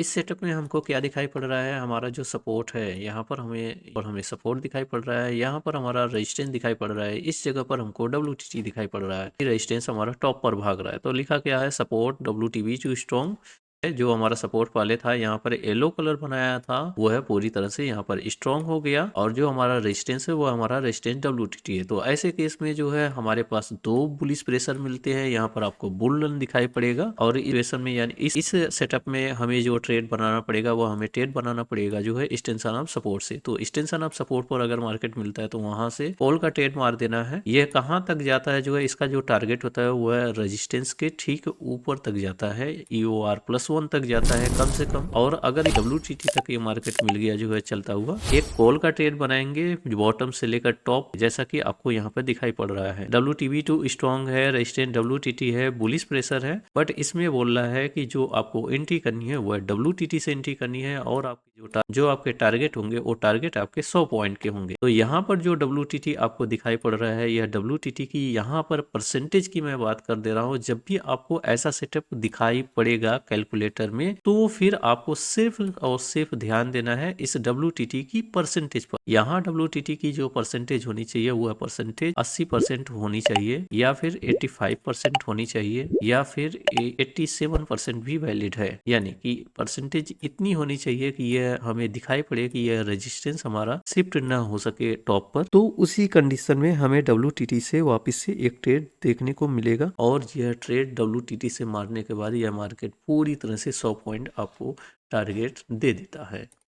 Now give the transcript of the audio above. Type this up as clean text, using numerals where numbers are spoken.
इस सेटअप में हमको क्या दिखाई पड़ रहा है, हमारा जो सपोर्ट है यहाँ पर हमें सपोर्ट दिखाई पड़ रहा है, यहाँ पर हमारा रेजिस्टेंस दिखाई पड़ रहा है, इस जगह पर हमको WTT दिखाई पड़ रहा है, रेजिस्टेंस हमारा टॉप पर भाग रहा है। तो लिखा क्या है, सपोर्ट WTB टू स्ट्रॉन्ग। जो हमारा सपोर्ट पहले था यहाँ पर येलो कलर बनाया था, वो है पूरी तरह से यहाँ पर स्ट्रॉन्ग हो गया, और जो हमारा रेजिस्टेंस है वो हमारा रेजिस्टेंस WTT है। तो ऐसे केस में जो है हमारे पास दो बुलिश प्रेशर मिलते हैं, यहाँ पर आपको बुल रन दिखाई पड़ेगा, और इस प्रेशर में यानी इस सेटअप में हमें जो ट्रेड बनाना पड़ेगा वो हमें ट्रेड बनाना पड़ेगा जो है एक्सटेंशन ऑफ सपोर्ट से। तो एक्सटेंशन ऑफ सपोर्ट पर अगर मार्केट मिलता है तो वहां से कॉल का ट्रेड मार देना है। यह कहाँ तक जाता है, जो है इसका जो टारगेट होता है वो है रेजिस्टेंस के ठीक ऊपर तक जाता है, EOR+1 तक जाता है कम से कम। और अगर WTT तक ये मार्केट मिल गया जो है चलता हुआ, एक कॉल का ट्रेड बनाएंगे बॉटम से लेकर टॉप, जैसा कि आपको यहाँ पर दिखाई पड़ रहा है। WTB टू स्ट्रॉन्ग है, रेजिस्टेंस WTT है, बुलिश प्रेशर है, बट इसमें बोल रहा है कि जो आपको एंट्री करनी है वो WTT से एंट्री करनी है, और आपकी जो आपके टारगेट होंगे वो टारगेट आपके 100 पॉइंट के होंगे। तो यहाँ पर जो WTT आपको दिखाई पड़ रहा है, यह WTT की यहाँ पर परसेंटेज की मैं बात कर दे रहा हूँ। जब भी आपको ऐसा सेटअप दिखाई पड़ेगा कैलकुलेटर में, तो फिर आपको सिर्फ और सिर्फ ध्यान देना है इस WTT की परसेंटेज पर। यहाँ WTT की जो परसेंटेज होनी चाहिए वो परसेंटेज 80% होनी चाहिए, या फिर 85% होनी चाहिए, या फिर 87% भी वैलिड है। यानी कि परसेंटेज इतनी होनी चाहिए कि यह हमें दिखाई पड़े कि यह रेजिस्टेंस हमारा शिफ्ट ना हो सके टॉप पर। तो उसी कंडीशन में हमें WTT से वापस से एक ट्रेड देखने को मिलेगा, और यह ट्रेड WTT से मारने के बाद यह मार्केट पूरी तरह से 100 पॉइंट आपको टारगेट दे देता है।